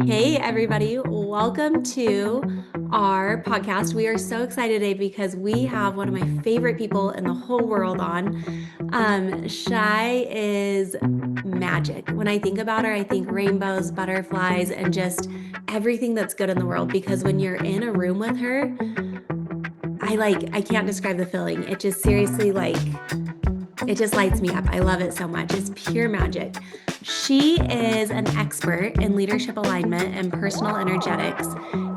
Hey, everybody, welcome to our podcast. We are so excited today because we have one of my favorite people in the whole world on. Shy is magic. When I think about her, I think rainbows, butterflies, and just everything that's good in the world. Because when you're in a room with her, I can't describe the feeling. It just seriously, it just lights me up. I love it so much. It's pure magic. She is an expert in leadership alignment and personal energetics,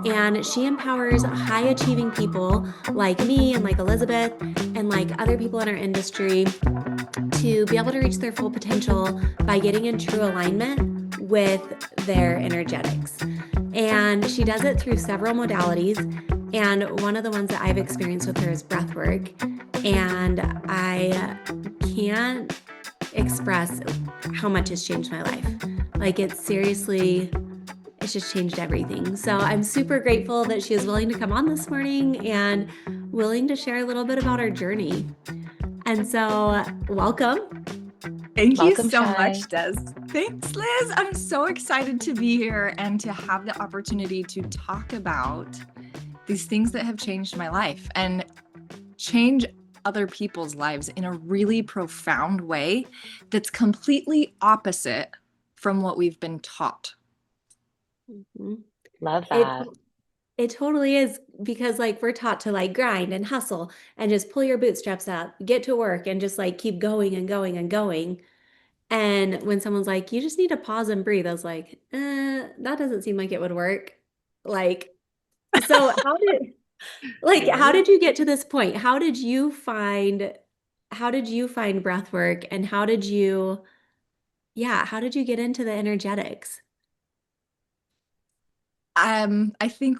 and she empowers high achieving people like me and like Elizabeth and like other people in our industry to be able to reach their full potential by getting in true alignment with their energetics. And she does it through several modalities. And one of the ones that I've experienced with her is breathwork. And I can't express how much it's changed my life. It's just changed everything. So I'm super grateful that she is willing to come on this morning and willing to share a little bit about her journey. And so, welcome. Thank you Welcome, so Shy. much, Des. Thanks, Liz. I'm so excited to be here and to have the opportunity to talk about these things that have changed my life and change other people's lives in a really profound way that's completely opposite from what we've been taught. Mhm. Love It that. it totally is because we're taught to grind and hustle and just pull your bootstraps up, get to work and just keep going and going and going. And when someone's like, you just need to pause and breathe, I was like, that doesn't seem like it would work. Like, so how Right. did you get to this point? How did you find breath work and how did you get into the energetics? I think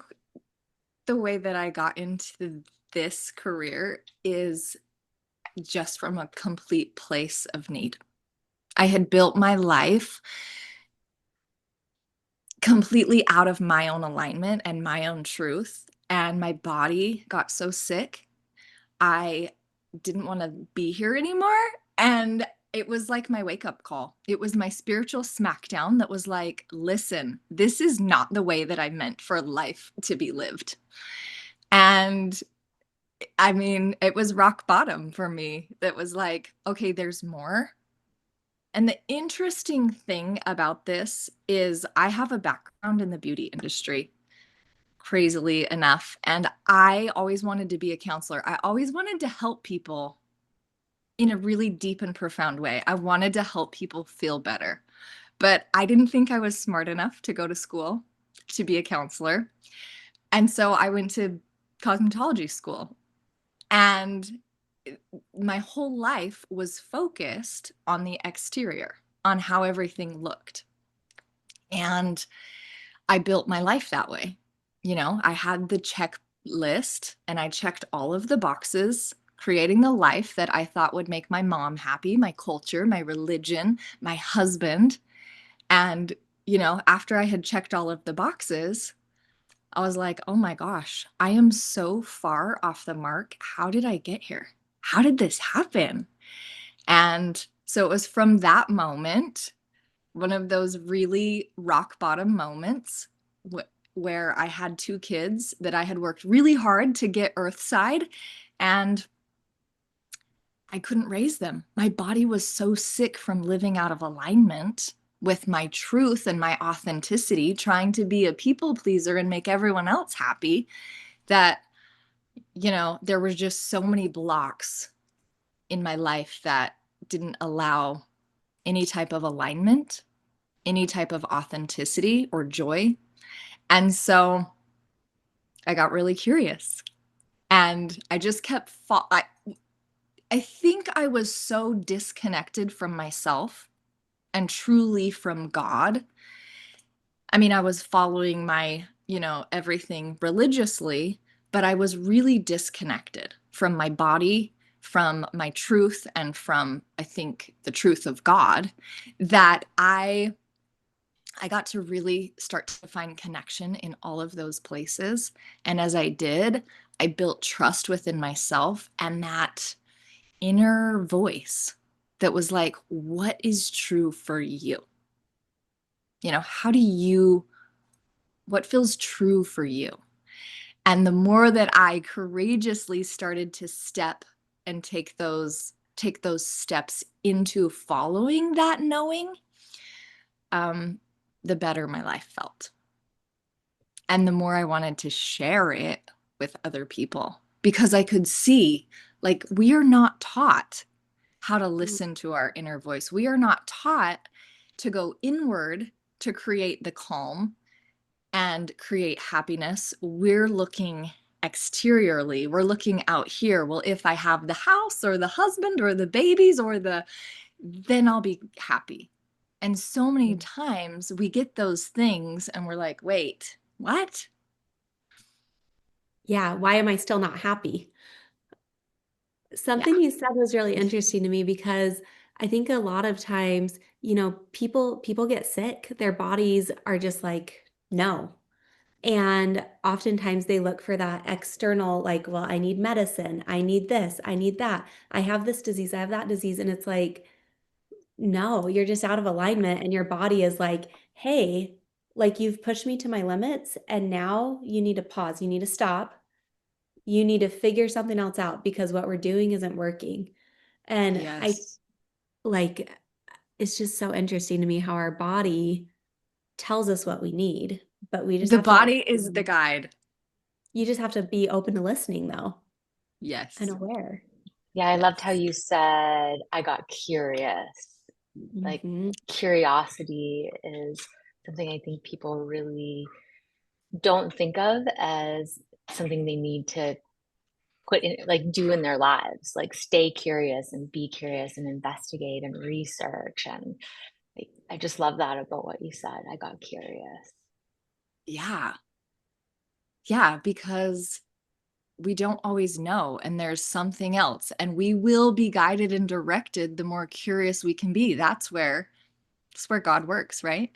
the way that I got into this career is just from a complete place of need. I had built my life completely out of my own alignment and my own truth. And my body got so sick. I didn't want to be here anymore. And it was like my wake up call. It was my spiritual smackdown that was like, listen, this is not the way that I meant for life to be lived. And I mean, it was rock bottom for me. That was like, okay, there's more. And the interesting thing about this is I have a background in the beauty industry, crazily enough. And I always wanted to be a counselor. I always wanted to help people in a really deep and profound way. I wanted to help people feel better. But I didn't think I was smart enough to go to school to be a counselor. And so I went to cosmetology school. And my whole life was focused on the exterior, on how everything looked. And I built my life that way. You know, I had the checklist and I checked all of the boxes, creating the life that I thought would make my mom happy, my culture, my religion, my husband. And, you know, after I had checked all of the boxes, I was like, oh my gosh, I am so far off the mark. How did I get here? How did this happen? And so it was from that moment, one of those really rock bottom moments where I had two kids that I had worked really hard to get earthside, and I couldn't raise them. My body was so sick from living out of alignment with my truth and my authenticity, trying to be a people pleaser and make everyone else happy, that, you know, there were just so many blocks in my life that didn't allow any type of alignment, any type of authenticity or joy. And so I got really curious and I just kept, I think I was so disconnected from myself and truly from God. I mean, I was following my, you know, everything religiously, but I was really disconnected from my body, from my truth, and from, I think, the truth of God, that I got to really start to find connection in all of those places. And as I did, I built trust within myself and that inner voice that was like, what is true for you? You know, how do you what feels true for you. And the more that I courageously started to step and take those steps into following that knowing, um, the better my life felt. And the more I wanted to share it with other people because I could see, like, we are not taught how to listen to our inner voice. We are not taught to go inward to create the calm and create happiness. We're looking exteriorly. We're looking out here. Well, if I have the house or the husband or the babies then I'll be happy. And so many times we get those things and we're like, wait, what? Yeah, why am I still not happy? Yeah. Something you said was really interesting to me because I think a lot of times, people get sick. Their bodies are just like, no. And oftentimes they look for that external, like, well, I need medicine. I need this. I need that. I have this disease. I have that disease. And it's like, no, you're just out of alignment. And your body is like, hey, like you've pushed me to my limits. And now you need to pause. You need to stop. You need to figure something else out because what we're doing isn't working. And I Yes. like, it's just so interesting to me how our body tells us what we need, but we just The have to like, body is the guide. you just have to be open to listening though and Yes. aware. Yeah, I loved how Yes. you said, I got curious. Like, Hmm. curiosity is something I think people really don't think of as something they need to put in, like, do in their lives. Like, stay curious and be curious and investigate and research. And like, I just love that about what you said. I got curious. Yeah. Yeah, because we don't always know, and there's something else, and we will be guided and directed the more curious we can be. That's where God works, right?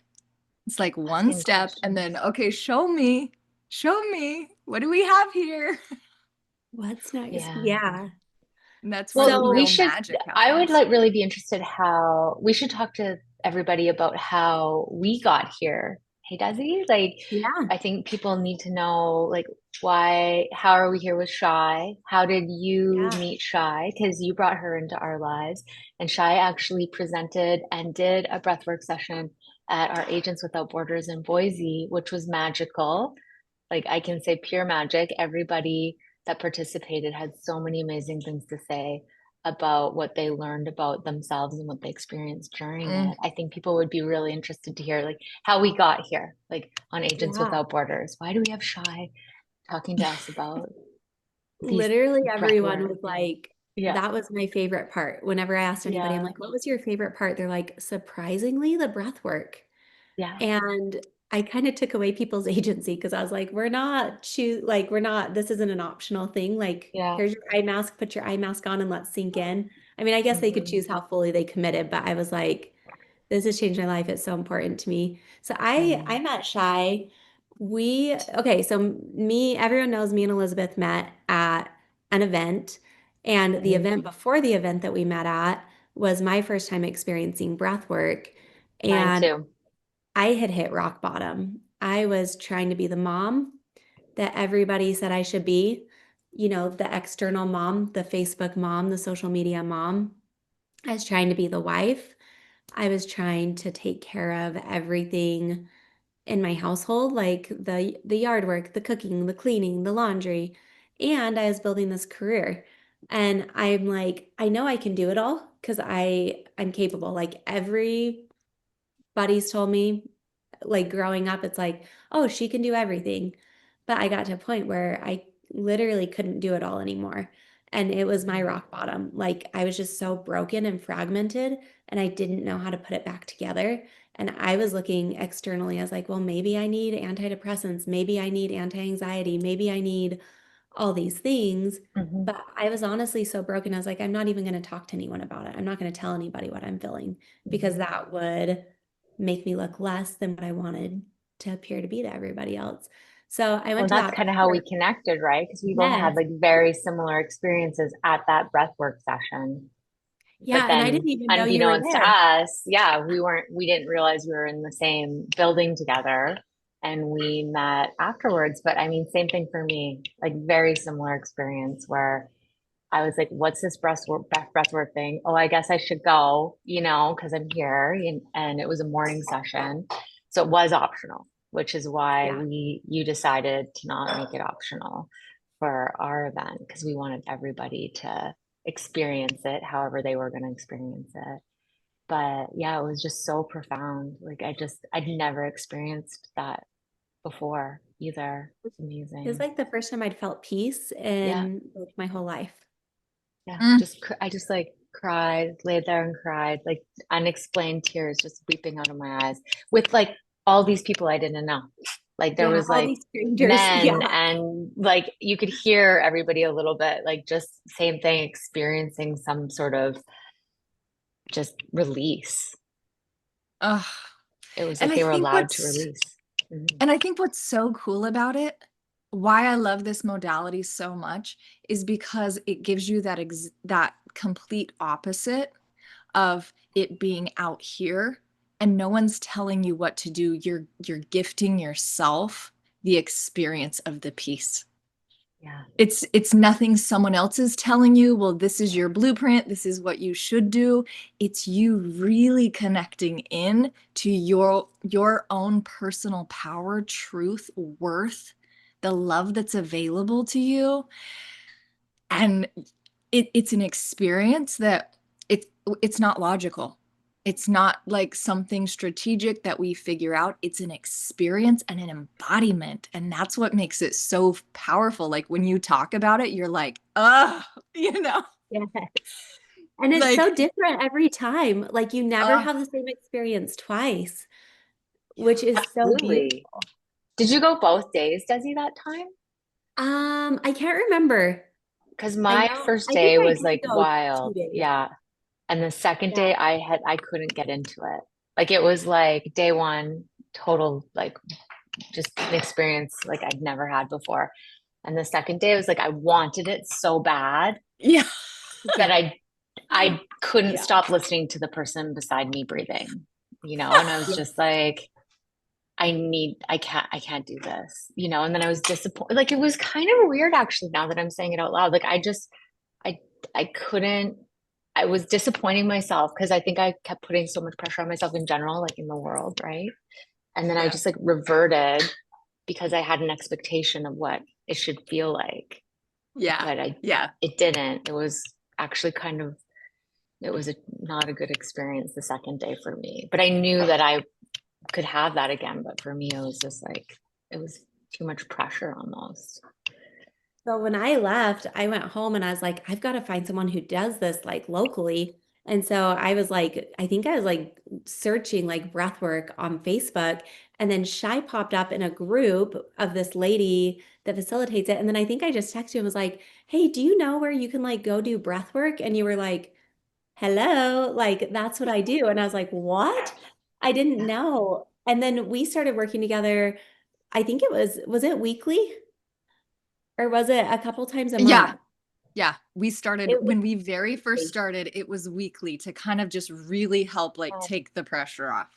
It's like one Asking step and questions. then, okay, show me, what do we have here? What's next? Yeah. Yeah. And that's where the Well, we real So, should, magic I would happens. like really be interested how we should talk to everybody about how we got here. Hey, Desi, like, yeah, I think people need to know, like, why, how are we here with Shy? How did you yeah. meet Shy? Because you brought her into our lives. And Shy actually presented and did a breathwork session at our Agents Without Borders in Boise, which was magical. Like, I can say pure magic. Everybody that participated had so many amazing things to say about what they learned about themselves and what they experienced during Mm, it. I think people would be really interested to hear like how we got here, like on Agents Yeah. Without Borders. Why do we have Shy talking to us about these Literally breath everyone work? was like, Yeah. that was my favorite part. Whenever I asked anybody, I'm Yeah. like, what was your favorite part? They're like, surprisingly, the breath work. Yeah. And I kind of took away people's agency because I was like, we're not, this isn't an optional thing. Like, Yeah. here's your eye mask, put your eye mask on and let's sink in. I mean, I guess they could Mhm. choose how fully they committed, but I was like, this has changed my life. It's so important to me. So I Mm. met Shy. Okay, so everyone knows me and Elizabeth met at an event. And the Mhm. event before the event that we met at was my first time experiencing breath work. Mine And too. I had hit rock bottom. I was trying to be the mom that everybody said I should be, the external mom, the Facebook mom, the social media mom. I was trying to be the wife. I was trying to take care of everything in my household, like the yard work, the cooking, the cleaning, the laundry, and I was building this career. And I'm like, I know I can do it all because I'm capable. Like everybody's told me, like growing up, it's like, oh, she can do everything. But I got to a point where I literally couldn't do it all anymore. And it was my rock bottom. Like I was just so broken and fragmented, and I didn't know how to put it back together. And I was looking externally. I was like, well, maybe I need antidepressants. Maybe I need anti-anxiety. Maybe I need all these things. Mhm. But I was honestly so broken. I was like, I'm not even going to talk to anyone about it. I'm not going to tell anybody what I'm feeling because Mhm. that would make me look less than what I wanted to appear to be to everybody else. So I Well, went to that's that kind of how we breathwork. connected, right? Because we both had Yes. like very similar experiences at that breathwork session. But Yeah. And I then, didn't even know you were unbeknownst to there. us, yeah, we didn't realize we were in the same building together. and we met afterwards. But I mean, same thing for me, like very similar experience where I was like, what's this breathwork thing? Oh, I guess I should go, because I'm here. And it was a morning session. So it was optional, which is why Yeah. you decided to not make it optional for our event because we wanted everybody to experience it however they were going to experience it. But yeah, it was just so profound. Like I'd never experienced that before either. It's It was amazing. like the first time I'd felt peace Yeah. in like my whole life. Yeah, Mm. I just like cried, laid there and cried, like unexplained tears just weeping out of my eyes with like all these people I didn't know. Like there Yeah, was all like these strangers. men Yeah. and like you could hear everybody a little bit, like just same thing, experiencing some sort of just release. Ugh. It was And like I they were think allowed to what's release. Mhm. and I think what's so cool about it, why I love this modality so much, is because it gives you that complete opposite of it being out here and no one's telling you what to do. You're gifting yourself the experience of the peace. Yeah. It's nothing someone else is telling you, well, this is your blueprint, this is what you should do. It's you really connecting in to your own personal power, truth, worth, the love that's available to you. And it's an experience that it it's not logical. It's not like something strategic that we figure out. It's an experience and an embodiment. And that's what makes it so powerful. Like when you talk about it, you're like, you know, Yes. And it's like, so different every time. Like you never uh, have the same experience twice, which is so Absolutely. beautiful. Did you go both days, Desi, that time? I can't remember. Because I my know, first I think day I was did like go two wild. days. Yeah. And the second Yeah. day I couldn't get into it. Like it was like day one, total like just an experience like I'd never had before. And the second day was like I wanted it so bad yeah. that I couldn't Yeah. stop listening to the person beside me breathing, and I was Yeah. just like, I can't do this, and then I was disappointed. Like it was kind of weird actually now that I'm saying it out loud. Like I I couldn't I was disappointing myself because I think I kept putting so much pressure on myself in general, like in the world, right? And then I Yeah. just like reverted because I had an expectation of what it should feel like. Yeah. But I Yeah. it didn't. It was actually it was not a good experience the second day for me. But I knew that I could have that again. But for me, it was just like it was too much pressure almost. So when I left, I went home and I was like, I've got to find someone who does this like locally. And so I was like, I think I was like searching like breath work on Facebook. And then Shy popped up in a group of this lady that facilitates it. And then I think I just texted you and was like, hey, do you know where you can like go do breath work? And you were like, hello, like that's what I do. And I was like, what? I didn't Yeah. know. And then we started working together. I think was it weekly or was it a couple times a Yeah. month? Yeah. We started It was when we very first weekly. started, it was weekly to kind of just really help like Oh, take the pressure off.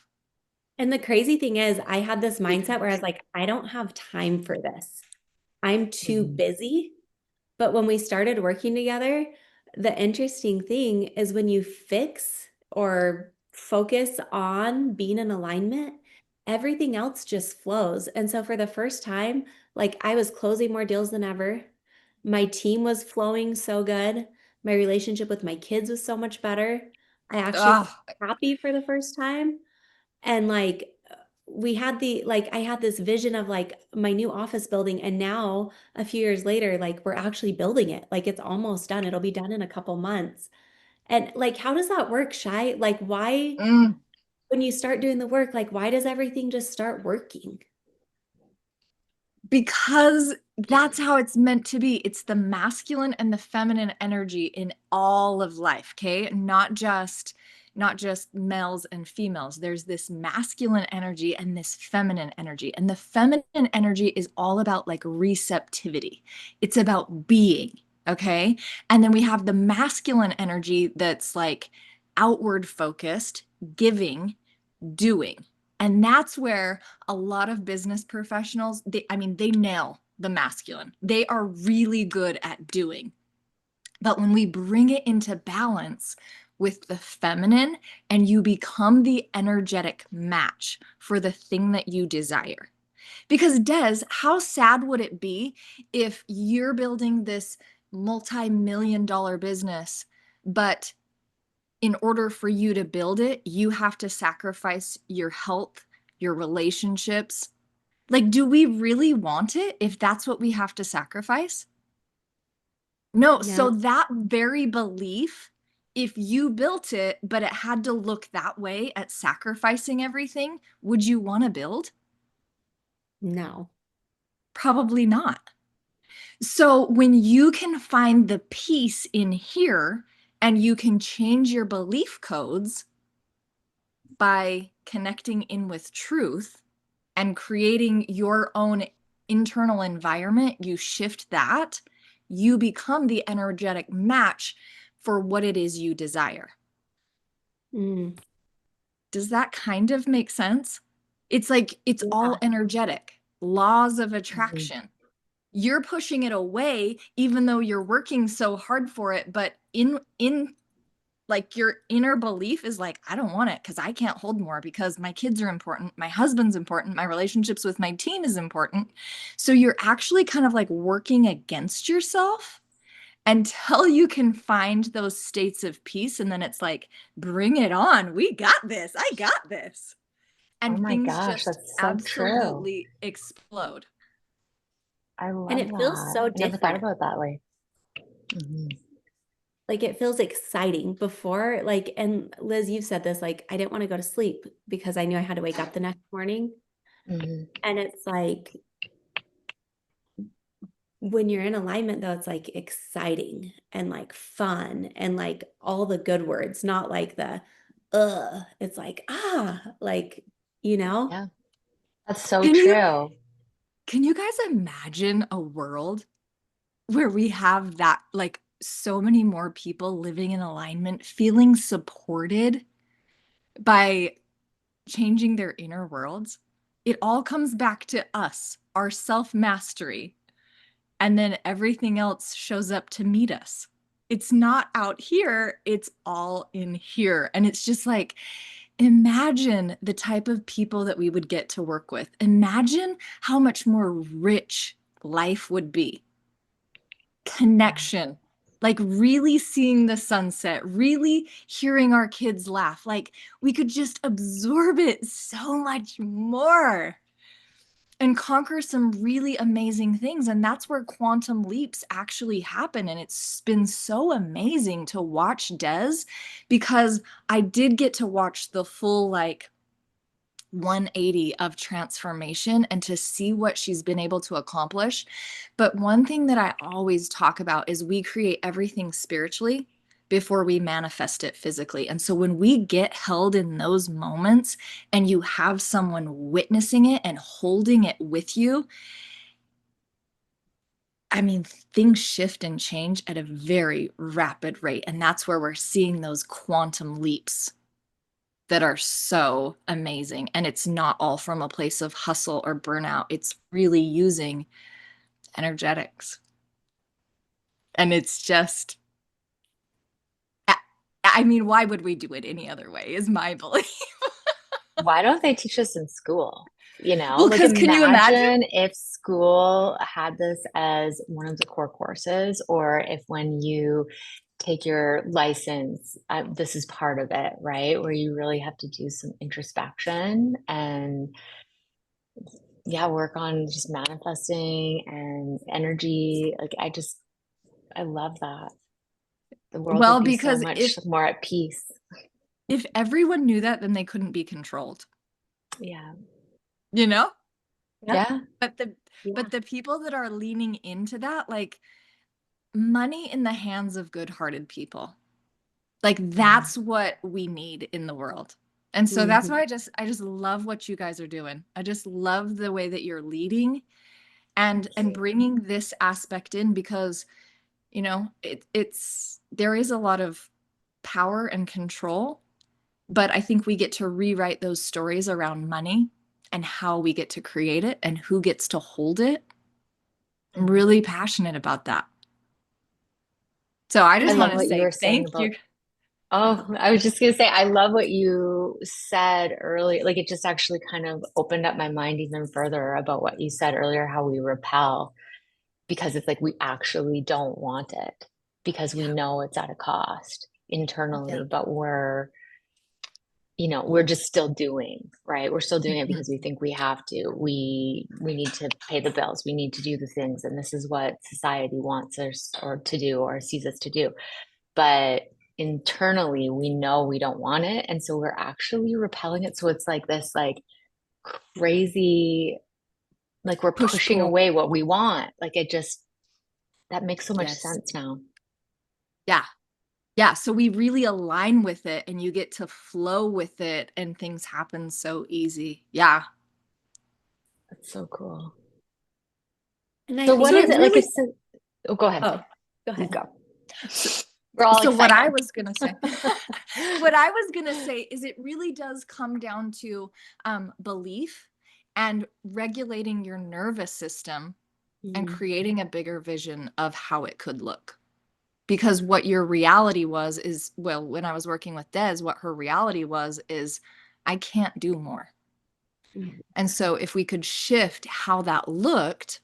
And the crazy thing is, I had this mindset where I was like, I don't have time for this. I'm too mhm. busy. But when we started working together, the interesting thing is when you fix or focus on being in alignment, everything else just flows. And so for the first time, like I was closing more deals than ever. My team was flowing so good. My relationship with my kids was so much better. I actually felt Oh, happy for the first time. And like we had the like I had this vision of like my new office building and now a few years later like we're actually building it. Like it's almost done. It'll be done in a couple months. And like how does that work, Shy? Like why mm. when you start doing the work, like why does everything just start working? Because that's how it's meant to be. It's the masculine and the feminine energy in all of life, okay? Not just males and females. There's this masculine energy and this feminine energy. And the feminine energy is all about like receptivity. It's about being, okay? And then we have the masculine energy that's like outward focused, giving, doing. And that's where a lot of business professionals, they nail the masculine. They are really good at doing. But when we bring it into balance with the feminine and you become the energetic match for the thing that you desire. Because Des, how sad would it be if you're building this multi-million-dollar business, but in order for you to build it, you have to sacrifice your health, your relationships. Like, do we really want it if that's what we have to sacrifice? No. So No, that very belief, if you built it, but it had to look that way at sacrificing everything, would you want to build? no. Probably not. So when you can find the peace in here and you can change your belief codes by connecting in with truth and creating your own internal environment, you shift that, you become the energetic match for what it is you desire. Mm, Does that kind of make sense? It's like it's all yeah. energetic, laws of Mhm. attraction. You're pushing it away even though you're working so hard for it, but in like your inner belief is like, I don't want it because I can't hold more because my kids are important, my husband's important, my relationships with my team is important. So you're actually kind of like working against yourself until you can find those states of peace. And then it's like, bring it on. We got this. I got this. Oh And my things gosh, just that's so true. absolutely explode. I And love it feels that. so I never thought different. about it that way. Mhm. Like it feels exciting before, like, and Liz, you've said this, like, I didn't want to go to sleep because I knew I had to wake up the next morning. Mhm. And it's like, when you're in alignment, though, it's like exciting and like fun and like all the good words, not like the, it's like, like, you know? Yeah, that's so Can you true. can you guys imagine a world where we have that, like, so many more people living in alignment, feeling supported by changing their inner worlds? It all comes back to us, our self-mastery, and then everything else shows up to meet us. It's not out here, it's all in here. And it's just like, imagine the type of people that we would get to work with. Imagine how much more rich life would be. Yeah. Connection, like really seeing the sunset, really hearing our kids laugh. Like we could just absorb it so much more and conquer some really amazing things. And that's where quantum leaps actually happen. And it's been so amazing to watch Des because I did get to watch the full, like, 180 of transformation and to see what she's been able to accomplish. But one thing that I always talk about is we create everything spiritually before we manifest it physically. And so when we get held in those moments and you have someone witnessing it and holding it with you, I mean, things shift and change at a very rapid rate. And that's where we're seeing those quantum leaps that are so amazing. And it's not all from a place of hustle or burnout. It's really using energetics. And it's just, I mean, why would we do it any other way is my belief. Why don't they teach us in school? You know, Well, like because can you imagine? imagine if school had this as one of the core courses, or if when you take your license, this is part of it, right? Where you really have to do some introspection and, yeah, work on just manifesting and energy. Like, I love that. The world would Well, be so because much more at peace. if everyone knew that, then they couldn't be controlled, Yeah. you know? Yep. Yeah. But the Yeah. but the people that are leaning into that, like money in the hands of good-hearted people. Like Mhm. that's what we need in the world. And so that's Mhm. why I just love what you guys are doing. I just love the way that you're leading Thank and you. bringing this aspect in because it's there is a lot of power and control But I think we get to rewrite those stories around money and how we get to create it and who gets to hold it. I'm really passionate about that. So I I just want love to what you say were saying thank about, you. oh, I was just gonna say, I love what you said earlier. Like it just actually kind of opened up my mind even further about what you said earlier, how we repel because it's like we actually don't want it because we Yeah. know it's at a cost Yeah. internally, but we're just still doing, right? We're still doing it Mhm. because we think we have to. We need to pay the bills. We need to do the things, and this is what society wants us or to do or sees us to do. But internally, we know we don't want it, and so we're actually repelling it. So it's like this like crazy, like we're Push pushing pull. away what we want. Like it just that makes so much Yes. sense now. Yeah. Yeah. So we really align with it and you get to flow with it and things happen so easy. Yeah. That's so cool. And I So what think So is it it like? really, It's oh, go ahead. oh, go You ahead. go. so, We're all so what I excited. was going to say, what I was going to say is it really does come down to belief and regulating your nervous system and Mm. creating a bigger vision of how it could look. Because what your reality was is, well, when I was working with Des, what her reality was is, I can't do more. Mm. And so if we could shift how that looked,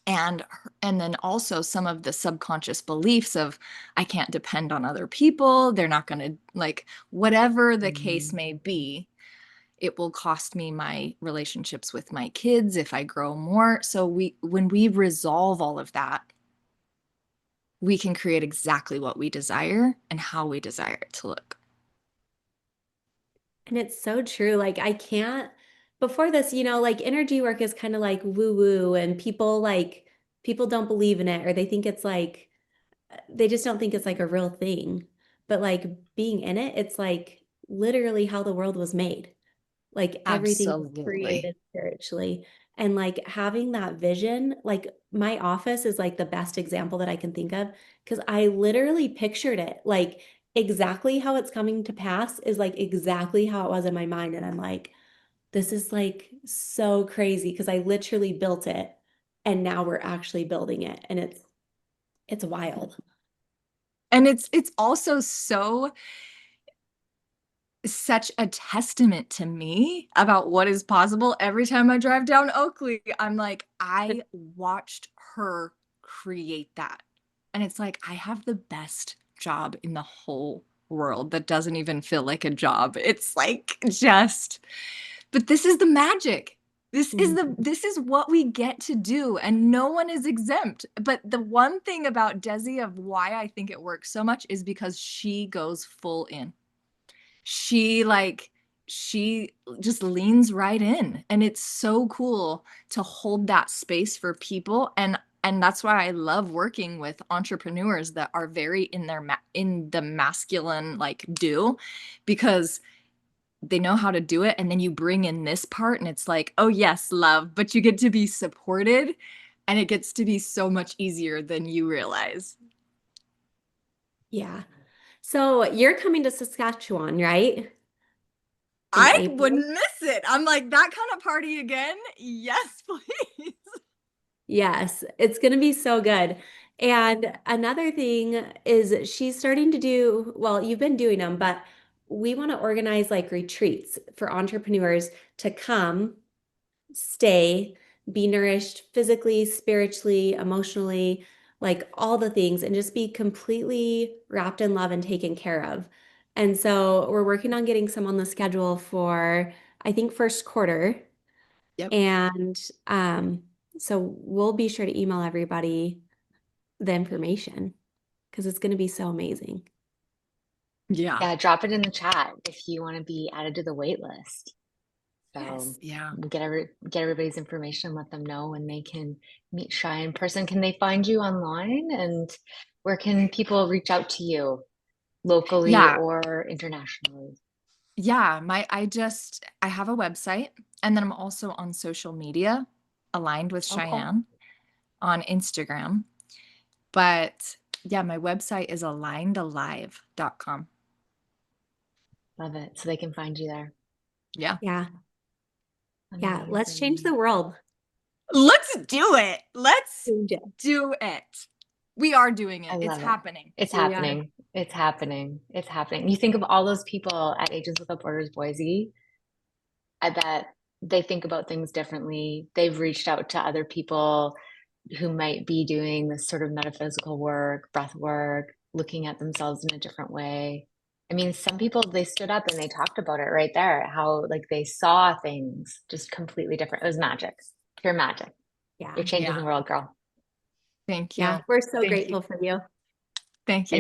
and then also some of the subconscious beliefs of I can't depend on other people, they're not going to, like, whatever the case Mm. may be, it will cost me my relationships with my kids if I grow more. So when we resolve all of that, we can create exactly what we desire and how we desire it to look. And it's so true. Like I can't before this, like energy work is kind of like woo woo and people don't believe in it or they think it's like they just don't think it's like a real thing. But like being in it, it's like literally how the world was made. Like everything is Absolutely. created spiritually. And like having that vision, like my office is like the best example that I can think of because I literally pictured it like exactly how it's coming to pass is like exactly how it was in my mind. And I'm like, this is like so crazy because I literally built it and now we're actually building it. And it's wild. And it's also so such a testament to me about what is possible. Every time I drive down Oakley, I'm like, I watched her create that. And it's like, I have the best job in the whole world that doesn't even feel like a job. It's like just, but this is the magic. Mhm. This is what we get to do, and no one is exempt. But the one thing about Desi of why I think it works so much is because she goes full in. She like she just leans right in, and it's so cool to hold that space for people. And that's why I love working with entrepreneurs that are very in their in the masculine like do, because they know how to do it, and then you bring in this part and it's like, oh yes, love, but you get to be supported and it gets to be so much easier than you realize. Yeah. So you're coming to Saskatchewan, right? In I April? wouldn't miss it. I'm like, that kind of party again? Yes, please. Yes, it's going to be so good. And another thing is she's starting to do, well, you've been doing them, but we want to organize like retreats for entrepreneurs to come, stay, be nourished physically, spiritually, emotionally, like all the things, and just be completely wrapped in love and taken care of. And so we're working on getting some on the schedule for, I think, first quarter. Yep. And so we'll be sure to email everybody the information because it's going to be so amazing. Yeah. Yeah, drop it in the chat if you want to be added to the wait list. So Yes. Yeah. we'll get everybody's information, let them know when they can meet Shy in person. Can they find you online? And where can people reach out to you locally Yeah. or internationally? Yeah. I have a website, and then I'm also on social media aligned with Oh, cool. Cheyenne on Instagram. But yeah, my website is alignedalive.com. Love it. So they can find you there. Yeah. Yeah. Yeah. Let's change the Amazing. world. Let's do it. Let's Change it. do it. We are doing I it. It's love it. happening. It's We are. happening. It's happening. It's happening. You think of all those people at Agents Without Borders Boise, I bet they think about things differently. They've reached out to other people who might be doing this sort of metaphysical work, breath work, looking at themselves in a different way. I mean, some people, they stood up and they talked about it right there, how like they saw things just completely different. It was magic, pure magic. Yeah. You're changing the Yeah. world, girl. Thank Yeah. you. We're so Thank you. grateful for you. Thank you.